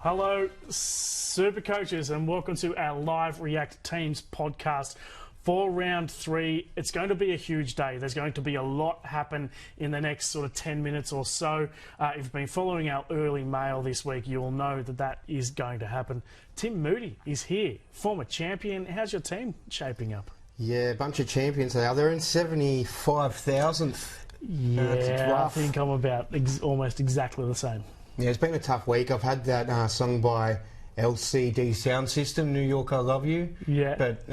Hello, Super Coaches, and welcome to our live React Teams podcast for round 3. It's going to be a huge day. There's going to be a lot happen in the next sort of 10 minutes or so. If you've been following our early mail this week, you will know that that is going to happen. Tim Moodie is here, former champion. How's your team shaping up? Yeah, a bunch of champions there. They're in 75,000th. Yeah, I think I'm about almost exactly the same. Yeah, it's been a tough week. I've had that sung by LCD Sound System, New York, I Love You. Yeah. But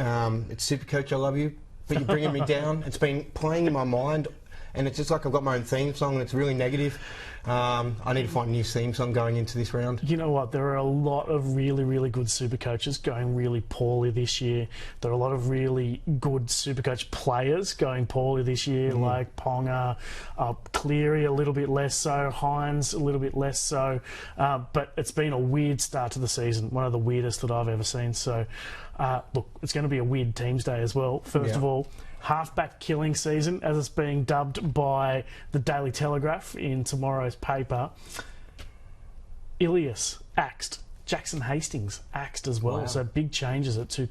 it's SuperCoach, I Love You. But you're bringing me down. It's been playing in my mind, and it's just like I've got my own theme song, and it's really negative. I need to find a new theme song going into this round. You know what? There are a lot of really, really good Supercoaches going really poorly this year. There are a lot of really good Supercoach players going poorly this year, like Ponga, Cleary a little bit less so, Hines a little bit less so. But it's been a weird start to the season, one of the weirdest that I've ever seen. So, look, it's going to be a weird teams day as well. First of all, halfback killing season, as it's being dubbed by the Daily Telegraph in tomorrow's paper. Ilias axed. Jackson Hastings axed as well. Wow. So big changes at two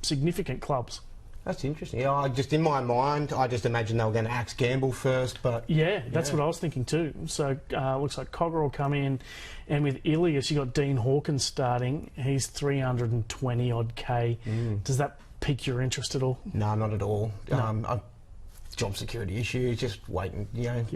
significant clubs. That's interesting. Yeah, in my mind, I just imagined they were going to axe Gamble first, but... Yeah, that's what I was thinking too. So looks like Cogger will come in, and with Ilias, you got Dean Hawkins starting. He's 320-odd K. Does that pique your interest at all? No, not at all. No. Job security issues, just wait and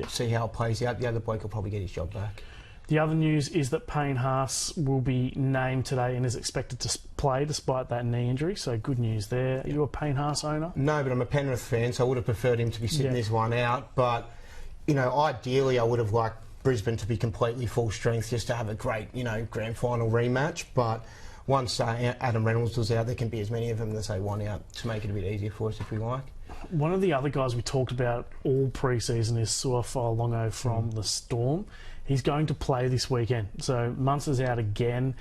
see how it plays out. The other bloke will probably get his job back. The other news is that Payne Haas will be named today and is expected to play despite that knee injury, so good news there. Are you a Payne Haas owner? No, but I'm a Penrith fan, so I would have preferred him to be sitting this one out. But, ideally I would have liked Brisbane to be completely full strength just to have a great, grand final rematch. But once Adam Reynolds was out, there can be as many of them as they want out to make it a bit easier for us if we like. One of the other guys we talked about all pre-season is Suafa'alongo from the Storm. He's going to play this weekend. So Munster's out again.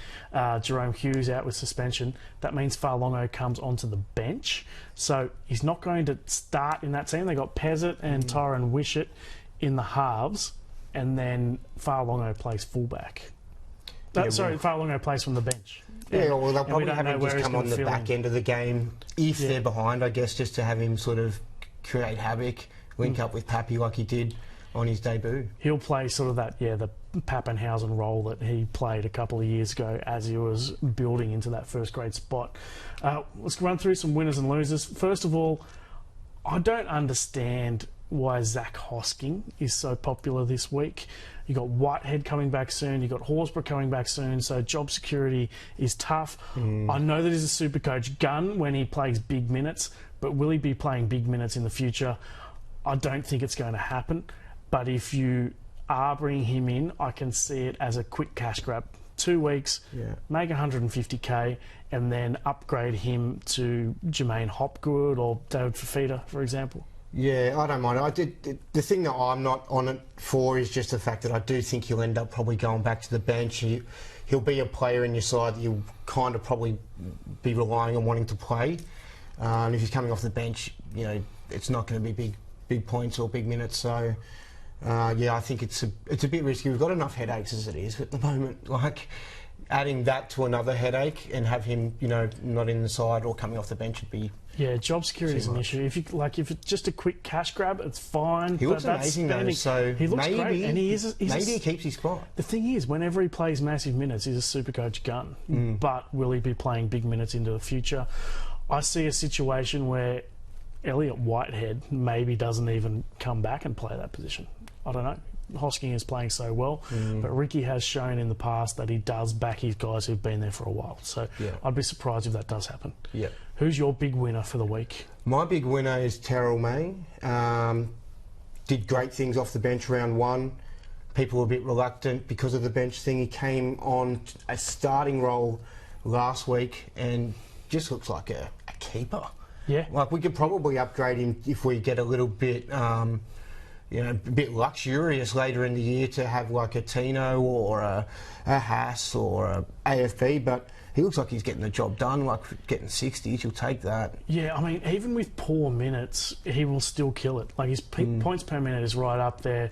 Jerome Hughes out with suspension. That means Fa'alongo comes onto the bench. So he's not going to start in that team. They got Pezzett and Tyron Wishart in the halves, and then Fa'alongo plays fullback. Fa'alongo plays from the bench. Yeah, well, they'll probably have him just come on the back end of the game if they're behind, I guess, just to have him sort of create havoc, link up with Pappy like he did on his debut. He'll play sort of that, the Pappenhausen role that he played a couple of years ago as he was building into that first grade spot. Let's run through some winners and losers. First of all, I don't understand why Zach Hosking is so popular this week. You got Whitehead coming back soon. You got Horsburgh coming back soon. So job security is tough. I know that he's a super coach gun when he plays big minutes, but will he be playing big minutes in the future? I don't think it's going to happen. But if you are bringing him in, I can see it as a quick cash grab. 2 weeks, make 150k, and then upgrade him to Jermaine Hopgood or David Fafita, for example. Yeah, I don't mind. The thing that I'm not on it for is just the fact that I do think he'll end up probably going back to the bench. He'll be a player in your side that you'll kind of probably be relying on wanting to play. And if he's coming off the bench, it's not going to be big points or big minutes. So, I think it's a bit risky. We've got enough headaches as it is at the moment. Like, adding that to another headache and have him, not in the side or coming off the bench would be... Yeah, job security is an issue. If it's just a quick cash grab, it's fine. He looks amazing though, so he looks great, and he keeps his spot. The thing is, whenever he plays massive minutes, he's a super coach gun. But will he be playing big minutes into the future? I see a situation where Elliot Whitehead maybe doesn't even come back and play that position. I don't know. Hosking is playing so well, but Ricky has shown in the past that he does back his guys who've been there for a while. So I'd be surprised if that does happen. Yeah. Who's your big winner for the week? My big winner is Terrell May. Did great things off the bench round 1. People were a bit reluctant because of the bench thing. He came on a starting role last week and just looks like a keeper. Yeah. Like, we could probably upgrade him if we get a little bit... a bit luxurious later in the year to have like a Tino or a Haas or a AFB, but he looks like he's getting the job done, like getting 60s. You'll take that. Yeah, I mean, even with poor minutes, he will still kill it. Like, his points per minute is right up there.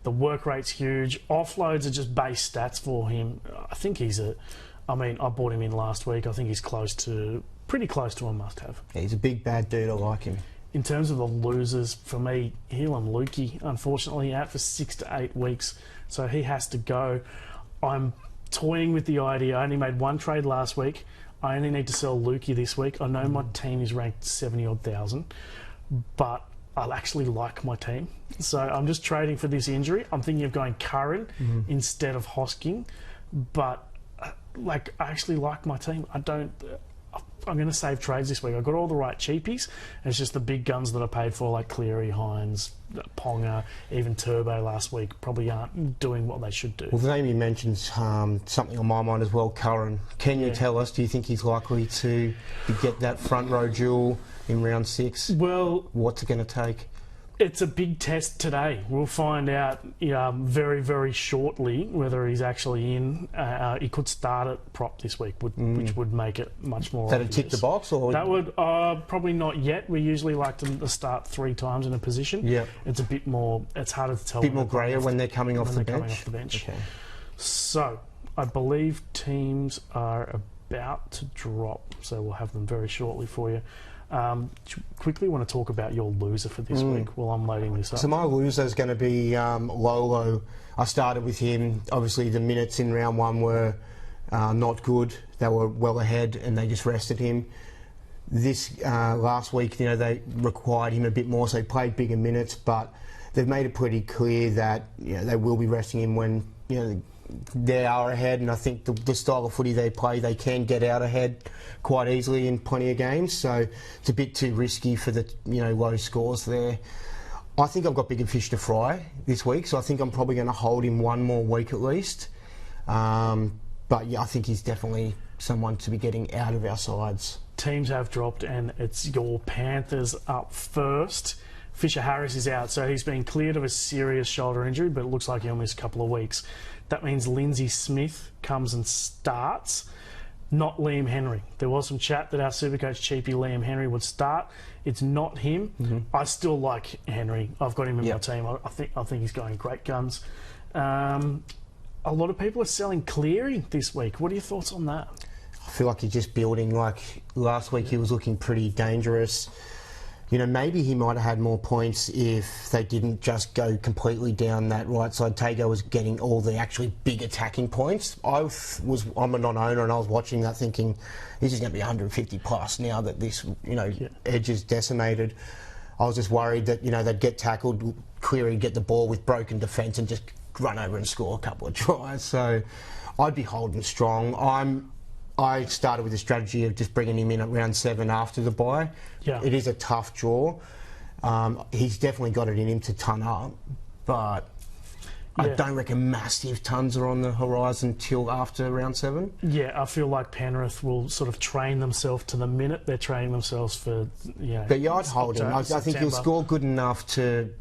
The work rate's huge. Offloads are just base stats for him. I think I bought him in last week. I think he's pretty close to a must-have. Yeah, he's a big, bad dude. I like him. In terms of the losers, for me, Helam Lukey, unfortunately, out for 6 to 8 weeks. So he has to go. I'm toying with the idea. I only made one trade last week. I only need to sell Lukey this week. I know my team is ranked 70-odd thousand, but I actually like my team. So I'm just trading for this injury. I'm thinking of going Curran instead of Hosking, but I actually like my team. I'm going to save trades this week. I've got all the right cheapies. It's just the big guns that I paid for, like Cleary, Hines, Ponga, even Turbo last week, probably aren't doing what they should do. Well, the name you mentioned something on my mind as well, Curran. Can you tell us, do you think he's likely to get that front row duel in round 6? Well, what's it going to take? It's a big test today. We'll find out very, very shortly whether he's actually in. He could start at prop this week, which would make it much more That'd obvious. tick the box? Or that would probably not yet. We usually like them to start 3 times in a position. Yeah. It's a bit more. It's harder to tell. A bit more grayer when they're coming off the bench. Okay. So I believe teams are about to drop. So we'll have them very shortly for you. Quickly want to talk about your loser for this week while I'm loading this up. So my loser is going to be Lolo. I started with him. Obviously, the minutes in round 1 were not good. They were well ahead, and they just rested him. This last week, they required him a bit more, so he played bigger minutes. But they've made it pretty clear that they will be resting him when they are ahead, and I think the style of footy they play, they can get out ahead quite easily in plenty of games. So it's a bit too risky for the low scores there. I think I've got bigger fish to fry this week, so I think I'm probably going to hold him one more week at least. But yeah, I think he's definitely someone to be getting out of our sides. Teams have dropped, and it's your Panthers up first. Fisher Harris is out, so he's been cleared of a serious shoulder injury, but it looks like he'll miss a couple of weeks. That means Lindsay Smith comes and starts, not Liam Henry. There was some chat that our Supercoach cheapie Liam Henry would start. It's not him. I still like Henry. I've got him in my team. I think he's going great guns. A lot of people are selling Cleary this week. What are your thoughts on that? I feel like he's just building. Like last week, he was looking pretty dangerous. Maybe he might have had more points if they didn't just go completely down that right side. Tago was getting all the actually big attacking points. I'm a non-owner, and I was watching that thinking, this is going to be 150 plus now that this, edge is decimated. I was just worried that, they'd get tackled, Cleary get the ball with broken defence and just run over and score a couple of tries. So I'd be holding strong. I started with the strategy of just bringing him in at round 7 after the bye. Yeah. It is a tough draw. He's definitely got it in him to ton up, but I don't reckon massive tons are on the horizon till after round 7. Yeah, I feel like Penrith will sort of train themselves to the minute. They're training themselves for, But yeah, I'd hold him. I think he'll score good enough to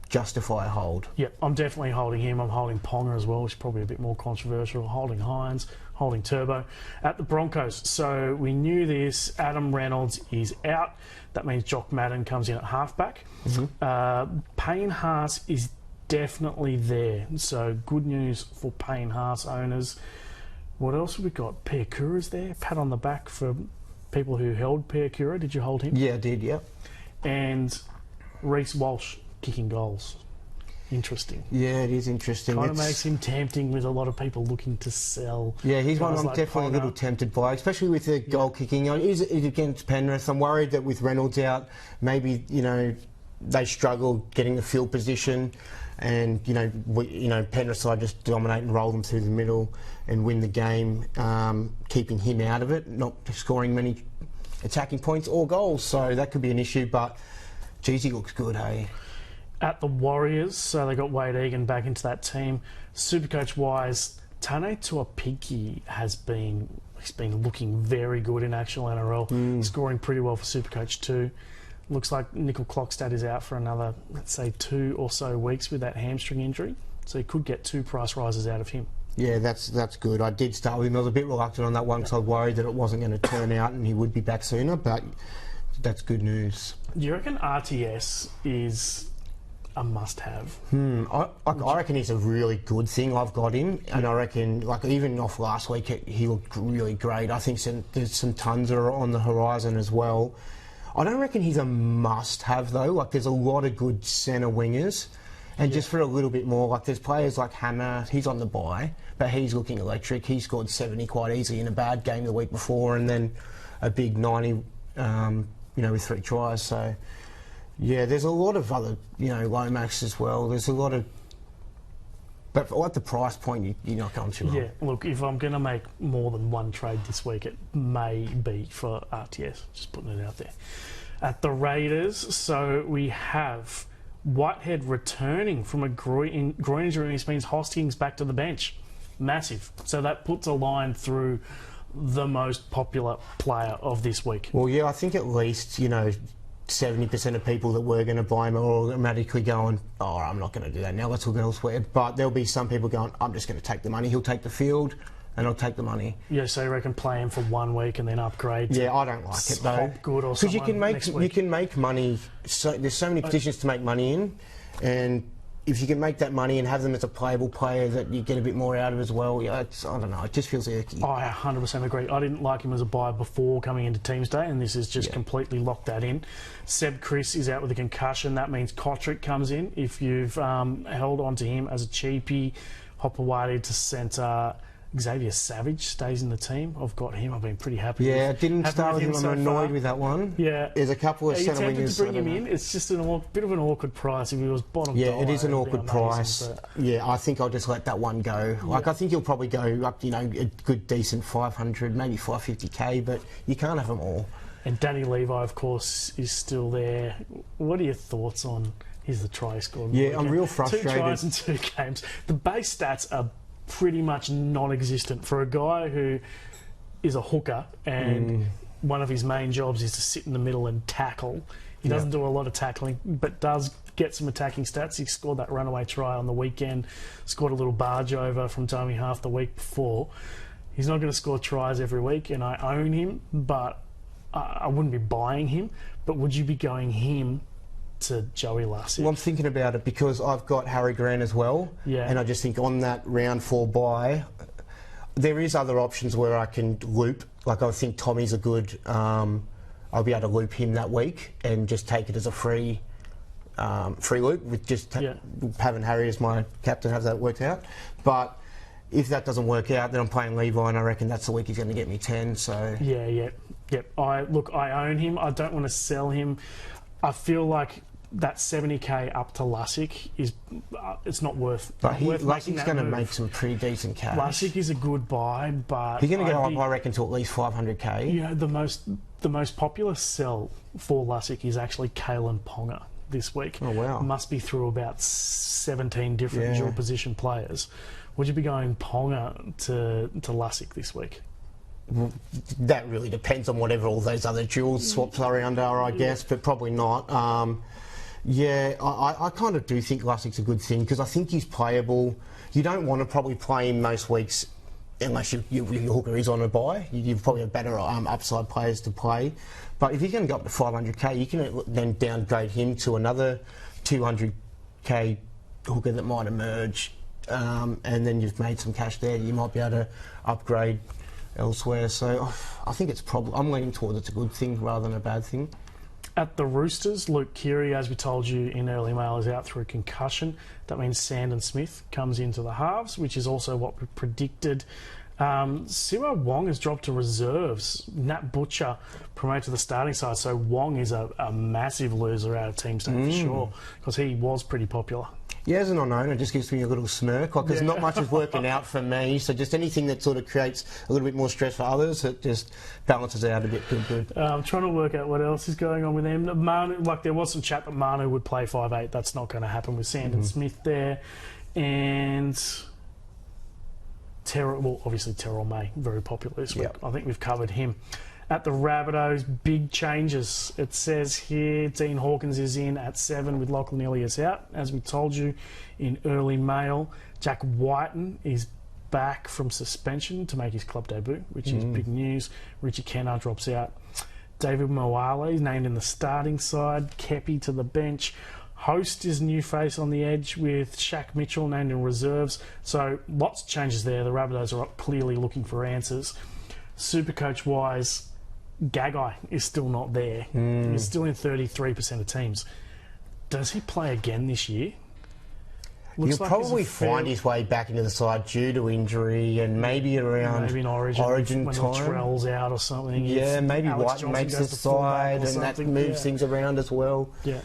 justify a hold. Yeah, I'm definitely holding him. I'm holding Ponga as well, which is probably a bit more controversial. Holding Hines, holding Turbo. At the Broncos, so we knew this. Adam Reynolds is out. That means Jock Madden comes in at halfback. Payne Haas is definitely there. So good news for Payne Haas owners. What else have we got? Piakura's there. Pat on the back for people who held Piakura. Did you hold him? Yeah, I did, yeah. And Reece Walsh kicking goals. Interesting. Yeah, it is interesting. Kind of makes him tempting with a lot of people looking to sell. Yeah, he's one I'm like definitely a little tempted by, especially with the goal kicking. It is against Penrith. I'm worried that with Reynolds out, maybe they struggle getting the field position, and Penrith side just dominate and roll them through the middle and win the game, keeping him out of it, not scoring many attacking points or goals. So that could be an issue. But geez, he looks good, hey. At the Warriors, so they got Wade Egan back into that team. Supercoach wise, Tane Tuapiki he's been looking very good in actual NRL, scoring pretty well for Supercoach 2. Looks like Nickel Clockstad is out for another, let's say, 2 or so weeks with that hamstring injury, so he could get 2 price rises out of him. Yeah, that's good. I did start with him. I was a bit reluctant on that one because I was worried that it wasn't going to turn out and he would be back sooner, but that's good news. Do you reckon RTS is a must-have? I reckon it's a really good thing. I've got him, and I reckon, like, even off last week, he looked really great. I think there's some tons that are on the horizon as well. I don't reckon he's a must-have, though. Like, there's a lot of good centre wingers. And just for a little bit more, like, there's players like Hammer, he's on the bye, but he's looking electric. He scored 70 quite easily in a bad game the week before, and then a big 90, with 3 tries. So, yeah, there's a lot of other, Lomax as well. There's a lot of... But at the price point, you're not going too long. Yeah, look, if I'm going to make more than one trade this week, it may be for RTS. Just putting it out there. At the Raiders, so we have Whitehead returning from a groin injury, which means Hosting's back to the bench. Massive. So that puts a line through the most popular player of this week. Well, yeah, I think at least, 70% of people that were going to buy him are automatically going, oh, I'm not going to do that now, let's look elsewhere. But there'll be some people going, I'm just going to take the money. He'll take the field and I'll take the money. Yeah, so you reckon play him for 1 week and then upgrade to I don't like it, though. Hopgood or something. Because you can make money. So there's so many positions to make money in, and if you can make that money and have them as a playable player that you get a bit more out of as well, I don't know, it just feels icky. I 100% agree. I didn't like him as a buy before coming into Teams Day, and this has just completely locked that in. Seb Chris is out with a concussion. That means Kotrick comes in. If you've held on to him as a cheapie, Hopewadi to centre. Xavier Savage stays in the team. I've got him. I've been pretty happy. Yeah, I didn't start with him. I'm annoyed with that one. Yeah, there's a couple of centre wingers. Are you tempted to bring him in? It's just a bit of an awkward price. If he was bottom yeah, dollar, it is an awkward price. But yeah, I think I'll just let that one go. Like, I think he'll probably go up, a good, decent 500, maybe 550k, but you can't have them all. And Danny Levi, of course, is still there. What are your thoughts on? Here's the try score. Yeah, I'm real frustrated. 2 tries in 2 games. The base stats are pretty much non-existent for a guy who is a hooker and one of his main jobs is to sit in the middle and tackle. He doesn't do a lot of tackling, but does get some attacking stats. He scored that runaway try on the weekend, scored a little barge over from Tommy Half the week before. He's not going to score tries every week, and I own him, but I wouldn't be buying him. But would you be going him to Joey Lussick? Well, I'm thinking about it because I've got Harry Grant as well, and I just think on that round 4 bye, there is other options where I can loop. Like, I think Tommy's a good. I'll be able to loop him that week and just take it as a free loop with just having Harry as my captain, have that worked out. But if that doesn't work out, then I'm playing Levi, and I reckon that's the week he's going to get me 10. So yep. I own him. I don't want to sell him. I feel like that 70k up to Lussick is it's not worth. But Lussick's going to make some pretty decent cash. Lussick is a good buy, but he's going to go up, I reckon, to at least 500k. Yeah, the most popular sell for Lussick is actually Kalen Ponga this week. Oh wow! Must be through about 17 different dual position players. Would you be going Ponga to Lussick this week? That really depends on whatever all those other dual swaps around are, I guess, but probably not. I kind of do think Lussick's a good thing because I think he's playable. You don't want to probably play him most weeks unless your hooker is on a bye. You probably have better upside players to play. But if he's going to go up to 500k, you can then downgrade him to another 200k hooker that might emerge, and then you've made some cash there. You might be able to upgrade elsewhere. So I think it's probably, I'm leaning towards it's a good thing rather than a bad thing. At the Roosters, Luke Keary, as we told you in early mail, is out through a concussion. That means Sandon Smith comes into the halves, which is also what we predicted. Siwa Wong has dropped to reserves. Nat Butcher promoted to the starting side, so Wong is a massive loser out of Team State for sure, because he was pretty popular. Yeah, as an unknown, it just gives me a little smirk. Like, there's not much is working out for me, so just anything that sort of creates a little bit more stress for others, it just balances out a bit. Good. I'm trying to work out what else is going on with them. Manu, there was some chat that Manu would play 5'8". That's not going to happen with Sandon Smith there. And obviously Terrell May, very popular this week. I think we've covered him. At the Rabbitohs, big changes. It says here Dean Hawkins is in at 7 with Lachlan Ilias out, as we told you in early mail. Jack Whiten is back from suspension to make his club debut, which is big news. Richie Kennar drops out. David Moale is named in the starting side. Kepi to the bench. Host is new face on the edge with Shaq Mitchell named in reserves. So lots of changes there. The Rabbitohs are clearly looking for answers. Supercoach-wise, Gagai is still not there. He's still in 33% of teams. Does he play again this year? He'll probably find his way back into the side due to injury and maybe around maybe in Origin when time. Latrell's out or something. Yeah, maybe Alex White makes the side and that moves things around as well. Yeah.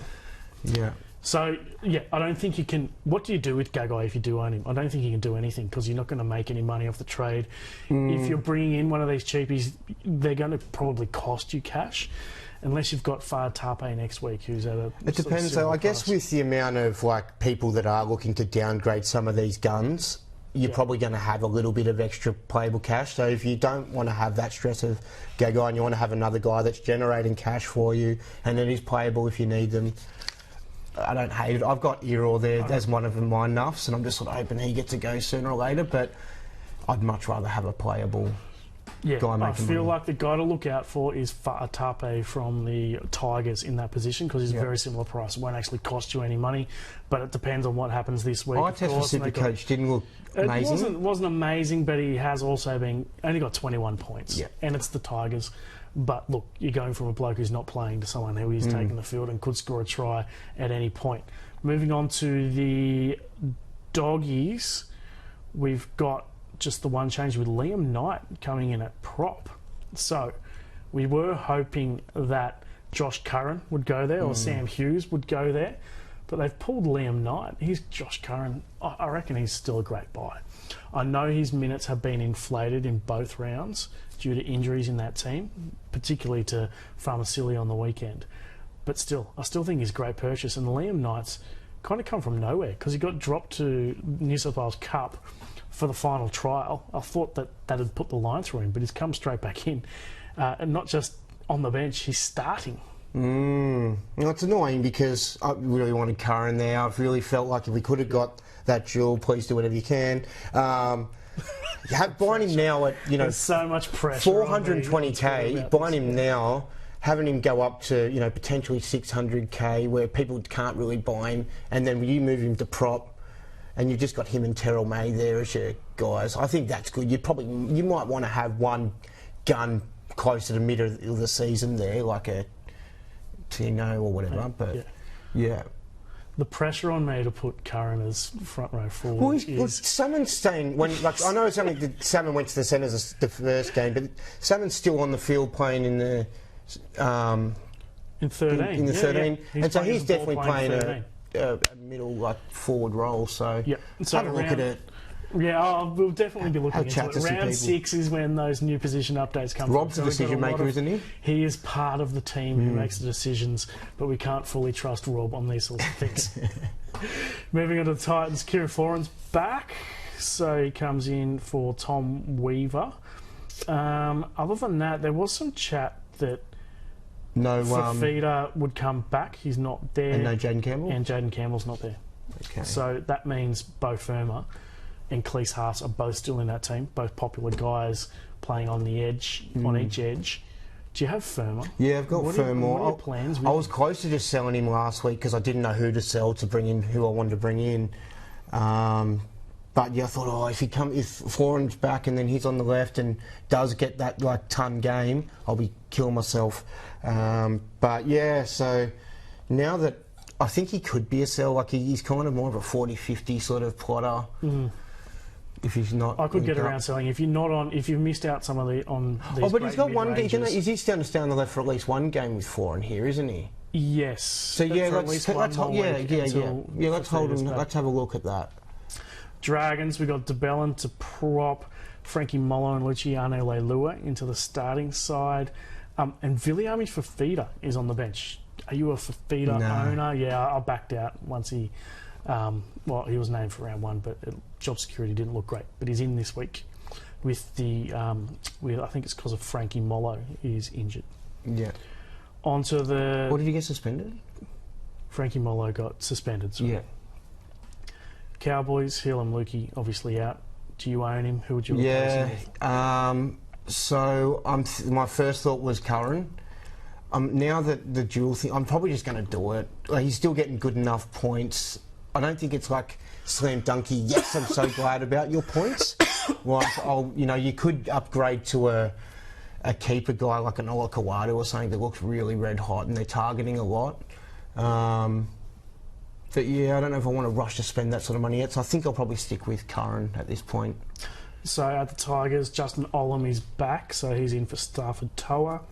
So, I don't think you can... What do you do with Gagai if you do own him? I don't think you can do anything because you're not going to make any money off the trade. If you're bringing in one of these cheapies, they're going to probably cost you cash. Unless you've got Fard Tape next week, who's at a... It depends, though. I guess with the amount of people that are looking to downgrade some of these guns, you're probably going to have a little bit of extra playable cash. So if you don't want to have that stress of Gagai and you want to have another guy that's generating cash for you and it is playable if you need them, I don't hate it. I've got Earl there as one of my nuffs, and I'm just sort of hoping he gets to go sooner or later, but I'd much rather have a playable... I feel like the guy to look out for is Fard Tape from the Tigers in that position because he's a very similar price. It won't actually cost you any money, but it depends on what happens this week. I test for Supercoach didn't look amazing. It wasn't amazing, but he has also only got 21 points, and it's the Tigers. But look, you're going from a bloke who's not playing to someone who is taking the field and could score a try at any point. Moving on to the Doggies, we've got just the one change with Liam Knight coming in at prop. So we were hoping that Josh Curran would go there or Sam Hughes would go there, but they've pulled Liam Knight. He's Josh Curran. I reckon he's still a great buy. I know his minutes have been inflated in both rounds due to injuries in that team, particularly to Farmasili on the weekend. But still, I still think he's a great purchase. And Liam Knight's kind of come from nowhere because he got dropped to New South Wales Cup for the final trial. I thought that had put the line through him, but he's come straight back in. And not just on the bench, he's starting. It's annoying because I really wanted Curran there. I've really felt like if we could have got that duel, please do whatever you can. Buying him now at, There's so much pressure 420k, buying him now, having him go up to, potentially 600k where people can't really buy him, and then you move him to prop, and you've just got him and Terrell May there as your guys. I think that's good. You might want to have one gun closer to mid of the season there, like a Tino or whatever. But yeah. The pressure on me to put Curran as front row forward Salmon's staying... I know Salmon went to the centres the first game, but Salmon's still on the field playing in the... in 13. In the 13. And so he's definitely playing a middle forward role, so have a look at it. Yeah, we'll definitely be looking into it. Round 6 is when those new position updates come. Rob's the decision maker, isn't he? He is part of the team who makes the decisions, but we can't fully trust Rob on these sorts of things. Moving on to the Titans, Kieran Foran's back, so he comes in for Tom Weaver. Other than that, there was some chat that Fafita would come back. He's not there. And no Jaden Campbell? And Jaden Campbell's not there. Okay. So that means Beau Fermor and Cleese Haas are both still in that team, both popular guys playing on the edge, on each edge. Do you have Fermor? Yeah, I've got Fermor. What are your plans? I was close to just selling him last week because I didn't know who to sell to bring in, who I wanted to bring in. But I thought, if Foran's back and then he's on the left and does get that ton game, I'll be killing myself. But yeah, so now that I think he could be a sell, he's kind of more of a 40-50 sort of plotter. If he's not, I could get around selling. If you've missed out some of these. But he's got one game. Is he going to stay on the left for at least one game with Foran here, isn't he? Yes. So let's hold him. Let's have a look at that. Dragons, we got DeBellin to prop, Frankie Mollo and Luciano Leilua into the starting side, and Viliami Fafita is on the bench. Are you a Fafita owner? Yeah, I backed out once he. He was named for round 1, but job security didn't look great. But he's in this week with the. I think it's because of Frankie Mollo is injured. Yeah. Onto the. What did he get suspended? Frankie Mollo got suspended. Sorry. Yeah. Cowboys, Hill and Lukey obviously out. Do you own him? Who would you replace him with? So my first thought was Curran. Now that the dual thing, I'm probably just going to do it. Like, he's still getting good enough points. I don't think it's like slam dunky. Yes, I'm so glad about your points. Like, you could upgrade to a keeper guy like an Ola Kawadu or something that looks really red hot and they're targeting a lot. But yeah, I don't know if I want to rush to spend that sort of money yet, so I think I'll probably stick with Curran at this point. So at the Tigers, Justin Olam is back, so he's in for Stafford Toa.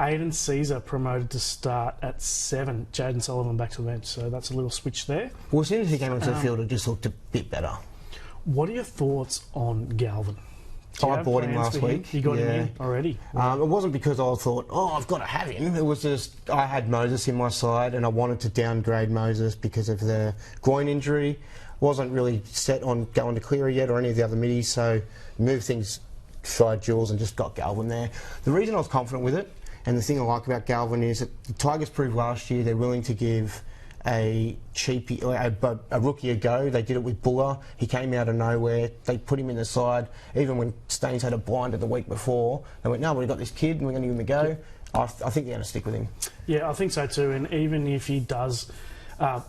Aiden Caesar promoted to start at 7. Jaden Sullivan back to the bench, so that's a little switch there. Well, as soon as he came onto the field, it just looked a bit better. What are your thoughts on Galvin? I bought him last week. You got him in already? It wasn't because I thought, I've got to have him. It was just I had Moses in my side and I wanted to downgrade Moses because of the groin injury. Wasn't really set on going to Cleary yet or any of the other middies, so moved things side Jules and just got Galvin there. The reason I was confident with it, and the thing I like about Galvin, is that the Tigers proved last year they're willing to give a rookie a go. They did it with Buller. He came out of nowhere. They put him in the side. Even when Staines had a blinder the week before, they went, no, we've got this kid and we're going to give him a go. I think they're going to stick with him. Yeah, I think so too. And even if he does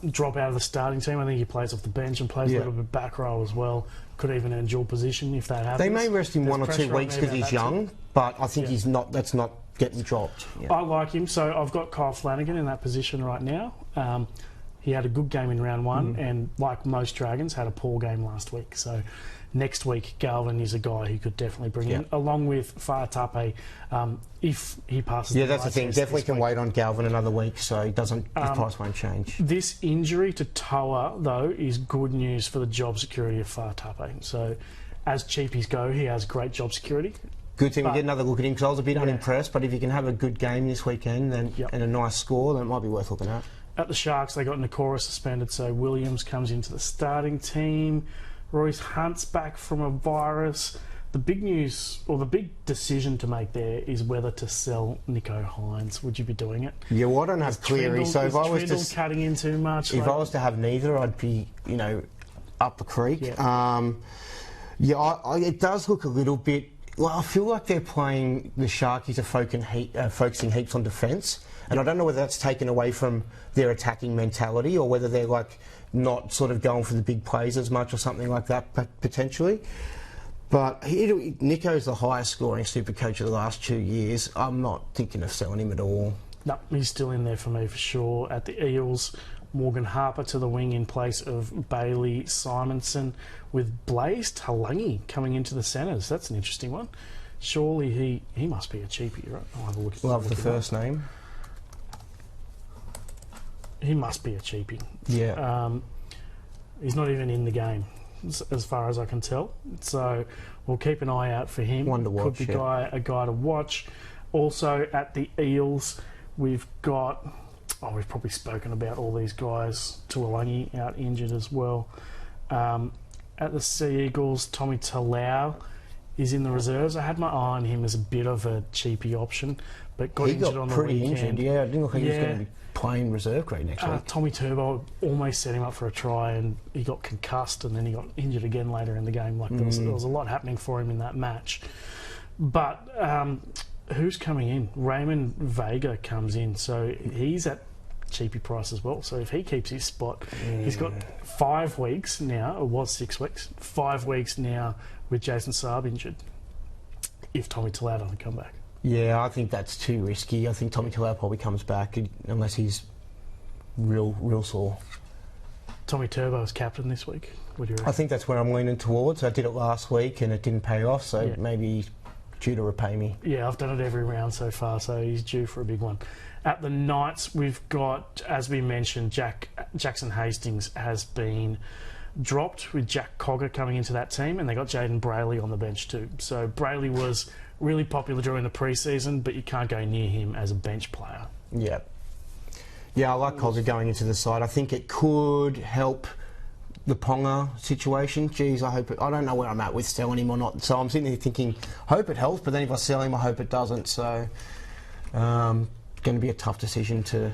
drop out of the starting team, I think he plays off the bench and plays a little bit back row as well. Could even earn dual position if that happens. They may rest him 1 or 2 weeks because he's young, but I think he's not. That's not getting dropped. Yeah. I like him, so I've got Kyle Flanagan in that position right now. He had a good game in round 1, and like most Dragons, had a poor game last week. So next week, Galvin is a guy who could definitely bring in, along with Fa'atape, if he passes. Yeah, that's the thing. Definitely can wait on Galvin another week, so he doesn't. His price won't change. This injury to Toa, though, is good news for the job security of Fa'atape. So, as cheapies go, he has great job security. Good thing we get another look at him because I was a bit unimpressed. But if you can have a good game this weekend and a nice score, then it might be worth looking at. At the Sharks, they got Nakora suspended, so Williams comes into the starting team. Royce Hunt's back from a virus. The big news, or the big decision to make there, is whether to sell Nico Hines. Would you be doing it? Yeah, well, I don't have Cleary, so if I was to cutting in too much. If I was to have neither, I'd be, up the creek. Yeah. It does look a little bit. Well, I feel like they're playing the Sharkies are focusing heaps on defence, and I don't know whether that's taken away from their attacking mentality or whether they're like not sort of going for the big plays as much or something like that, potentially. But Nico's the highest scoring SuperCoach of the last 2 years. I'm not thinking of selling him at all. No, he's still in there for me for sure. At the Eels, Morgan Harper to the wing in place of Bailey Simonson, with Blaze Talangi coming into the centres. That's an interesting one. Surely he must be a cheapie, right? I'll have a look at Love the first name. He must be a cheapie. Yeah. He's not even in the game, as far as I can tell. So we'll keep an eye out for him. One to watch. Could be a guy to watch. Also at the Eels, we've got. We've probably spoken about all these guys. Tuolangi out injured as well. At the Sea Eagles, Tommy Talau is in the reserves. I had my eye on him as a bit of a cheapy option, but got injured on the weekend. Injured, yeah. I didn't look like he was going to be playing reserve grade next week. Tommy Turbo almost set him up for a try, and he got concussed, and then he got injured again later in the game. There was a lot happening for him in that match. But who's coming in? Raymond Vega comes in, so he's at cheapy price as well. So if he keeps his spot, he's got 5 weeks now. It was 6 weeks. 5 weeks now with Jason Saab injured. If Tommy Talau doesn't come back. Yeah, I think that's too risky. I think Tommy Talau probably comes back unless he's real sore. Tommy Turbo is captain this week. What do you reckon? I think that's where I'm leaning towards. I did it last week and it didn't pay off, so maybe he's due to repay me. Yeah, I've done it every round so far, so he's due for a big one. At the Knights, we've got, as we mentioned, Jackson Hastings has been dropped with Jack Cogger coming into that team, and they got Jaden Brayley on the bench too. So Brayley was really popular during the pre-season, but you can't go near him as a bench player. Yeah. Yeah, I like Cogger going into the side. I think it could help the Ponga situation. Geez, I don't know where I'm at with selling him or not. So I'm sitting there thinking, hope it helps, but then if I sell him, I hope it doesn't. So, going to be a tough decision to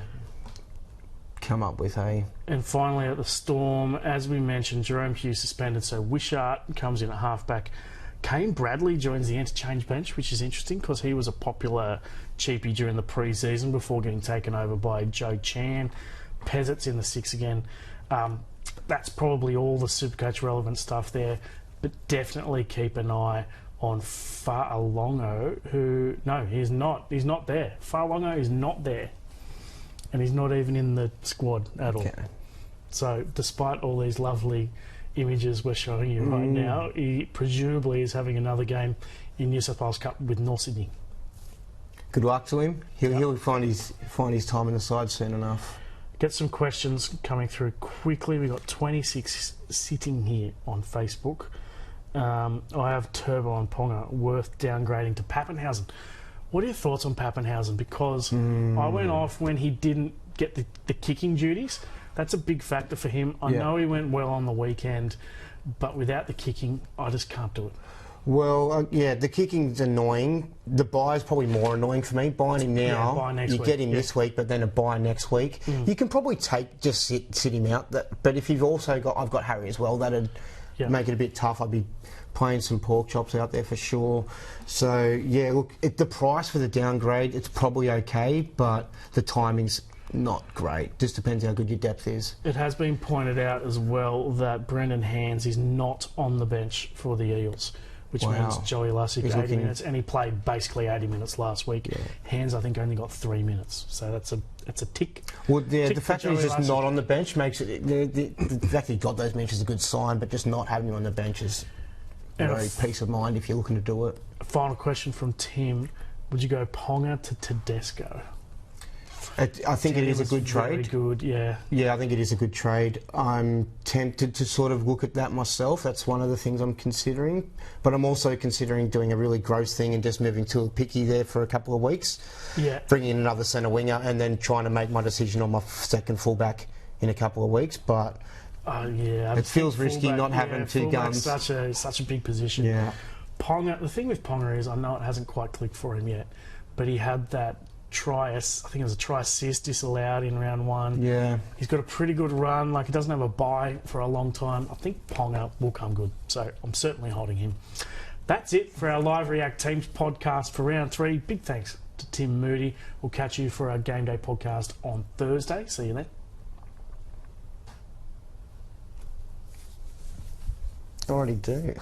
come up with, hey? And finally at the Storm, as we mentioned, Jerome Hughes suspended, so Wishart comes in at halfback. Kane Bradley joins the interchange bench, which is interesting because he was a popular cheapie during the pre-season before getting taken over by Joe Chan. Pezzet's in the 6 again. That's probably all the Supercoach relevant stuff there, but definitely keep an eye on Fa'alongo, who... No, he's not. He's not there. Fa'alongo is not there. And he's not even in the squad at all. So despite all these lovely images we're showing you right now, he presumably is having another game in New South Wales Cup with North Sydney. Good luck to him. He'll find his time in the side soon enough. Get some questions coming through quickly. We've got 26 sitting here on Facebook. I have Turbo on Ponga, worth downgrading to Pappenhausen. What are your thoughts on Pappenhausen? Because I went off when he didn't get the kicking duties. That's a big factor for him. I know he went well on the weekend, but without the kicking, I just can't do it. Well, the kicking's annoying. The bye's probably more annoying for me. Buying him now, buy next you week. get him this week, but then a buy next week. You can probably sit him out. But if you've also got, I've got Harry as well. That'd make it a bit tough. I'd be playing some pork chops out there for sure. So yeah, look, the price for the downgrade, it's probably okay, but the timing's not great. Just depends how good your depth is. It has been pointed out as well that Brendan Hands is not on the bench for the Eels, which means Joey Lussick 80 minutes, and he played basically 80 minutes last week. Hands, I think, only got 3 minutes, so that's a tick. Well, the fact that he's just not on the bench makes it. The fact that he got those minutes is a good sign, but just not having him on the bench is very peace of mind if you're looking to do it. Final question from Tim: would you go Ponga to Tedesco? I think it is a good trade. Very good, yeah. Yeah, I think it is a good trade. I'm tempted to sort of look at that myself. That's one of the things I'm considering. But I'm also considering doing a really gross thing and just moving to a picky there for a couple of weeks. Yeah. Bringing in another centre winger and then trying to make my decision on my second fullback in a couple of weeks. But it feels risky not having two guns. Such a big position. Yeah. Ponga. The thing with Ponga is, I know it hasn't quite clicked for him yet, but he had that I think it was a try assist disallowed in round 1. Yeah. He's got a pretty good run. Like, he doesn't have a bye for a long time. I think Ponga will come good. So I'm certainly holding him. That's it for our Live React Teams podcast for round 3. Big thanks to Tim Moodie. We'll catch you for our Game Day podcast on Thursday. See you then. I already do.